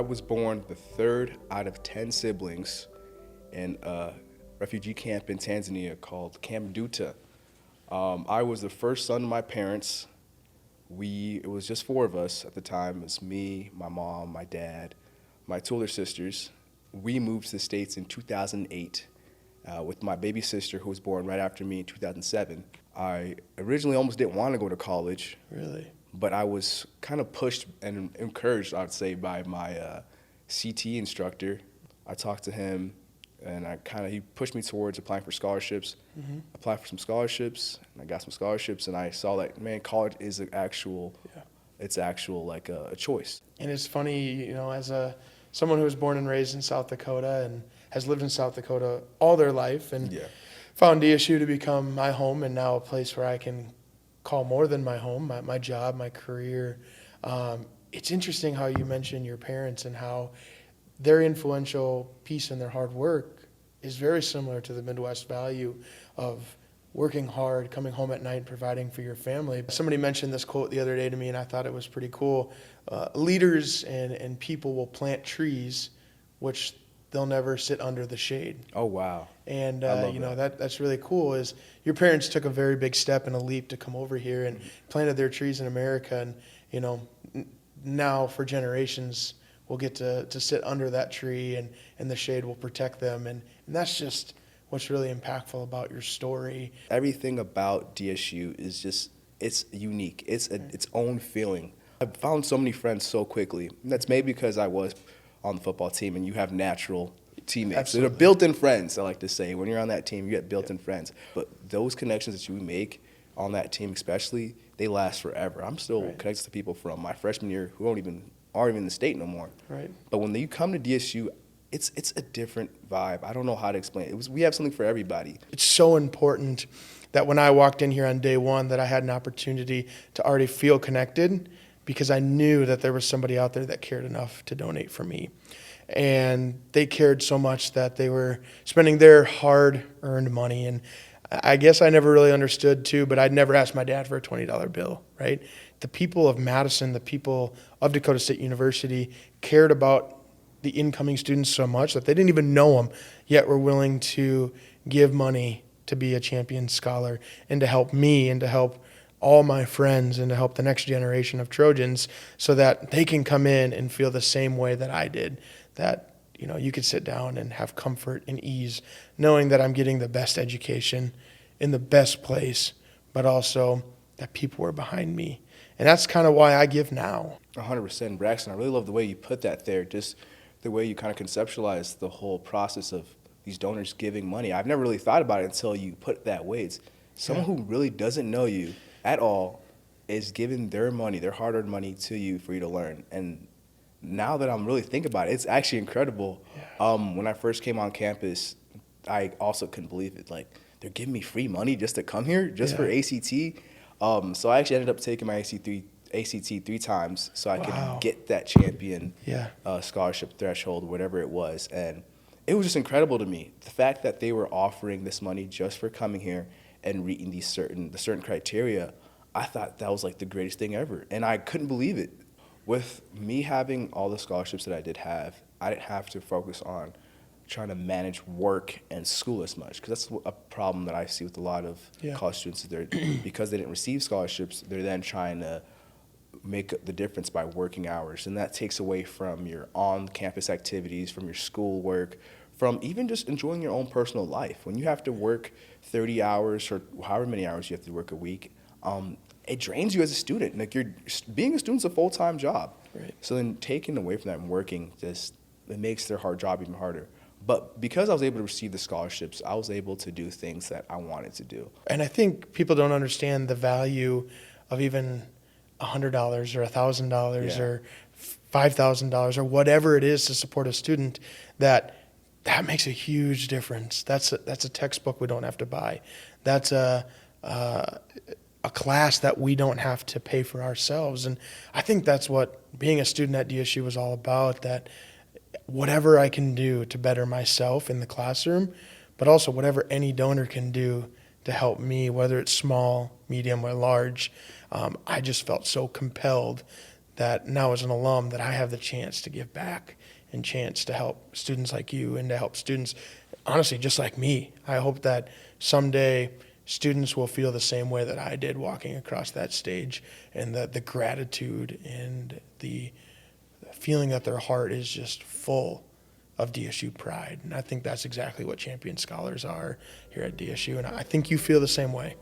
I was born the third out of 10 siblings in a refugee camp in Tanzania called Camp Duta. I was the first son of my parents. It was just four of us at the time. It was me, my mom, my dad, my two older sisters. We moved to the States in 2008 with my baby sister, who was born right after me in 2007. I originally almost didn't want to go to college. Really? But I was kind of pushed and encouraged, I would say, by my CT instructor. I talked to him, and he pushed me towards applying for scholarships. Applied for some scholarships, and I got some scholarships, and I saw that, man, college is it's actual like a choice. And it's funny, as someone who was born and raised in South Dakota and has lived in South Dakota all their life, and found DSU to become my home, and now a place where I can call more than my home, my job, my career. It's interesting how you mentioned your parents and how their influential piece in their hard work is very similar to the Midwest value of working hard, coming home at night, providing for your family. Somebody mentioned this quote the other day to me, and I thought it was pretty cool. Leaders and people will plant trees, which they'll never sit under the shade. Oh, wow. And, that. that's really cool is your parents took a very big step and a leap to come over here and planted their trees in America. And, now for generations, we'll get to sit under that tree and the shade will protect them. And that's just what's really impactful about your story. Everything about DSU is it's unique. It's its own feeling. I found so many friends so quickly. And that's maybe because I was on the football team, and you have natural teammates. Absolutely. They're built-in friends, I like to say. When you're on that team, you get built-in friends. But those connections that you make on that team especially, they last forever. I'm still connected to people from my freshman year who aren't even in the state no more. Right. But when you come to DSU, it's a different vibe. I don't know how to explain it. We have something for everybody. It's so important that when I walked in here on day one that I had an opportunity to already feel connected, because I knew that there was somebody out there that cared enough to donate for me. And they cared so much that they were spending their hard-earned money. And I guess I never really understood, too, but I'd never asked my dad for a $20 bill, right? The people of Madison, the people of Dakota State University cared about the incoming students so much that they didn't even know them, yet were willing to give money to be a champion scholar and to help me and to help all my friends and to help the next generation of Trojans so that they can come in and feel the same way that I did, that you could sit down and have comfort and ease knowing that I'm getting the best education in the best place, but also that people were behind me. And that's kind of why I give now. 100%, Braxton. I really love the way you put that there, just the way you kind of conceptualize the whole process of these donors giving money. I've never really thought about it until you put it that way. It's someone who really doesn't know you at all is giving their money, their hard-earned money to you for you to learn. And now that I'm really thinking about it, it's actually incredible. When I first came on campus, I also couldn't believe it. Like, they're giving me free money just to come here, just for ACT. So I actually ended up taking my ACT three times so I could get that champion scholarship threshold, whatever it was. And it was just incredible to me. The fact that they were offering this money just for coming here and reading the certain criteria, I thought that was like the greatest thing ever. And I couldn't believe it. With me having all the scholarships that I did have, I didn't have to focus on trying to manage work and school as much, because that's a problem that I see with a lot of college students. Because they didn't receive scholarships, they're then trying to make the difference by working hours, and that takes away from your on-campus activities, from your school work, from even just enjoying your own personal life. When you have to work 30 hours or however many hours you have to work a week, it drains you as a student. Like, being a student's a full-time job. Right. So then taking away from that and working, it makes their hard job even harder. But because I was able to receive the scholarships, I was able to do things that I wanted to do. And I think people don't understand the value of even $100 or $1,000 or $5,000 or whatever it is to support a student, that makes a huge difference. That's a textbook we don't have to buy. That's a class that we don't have to pay for ourselves. And I think that's what being a student at DSU was all about, that whatever I can do to better myself in the classroom, but also whatever any donor can do to help me, whether it's small, medium, or large, I just felt so compelled that now as an alum that I have the chance to give back and chance to help students like you and to help students, honestly, just like me. I hope that someday students will feel the same way that I did walking across that stage, and that the gratitude and the feeling that their heart is just full of DSU pride. And I think that's exactly what Champion Scholars are here at DSU. And I think you feel the same way.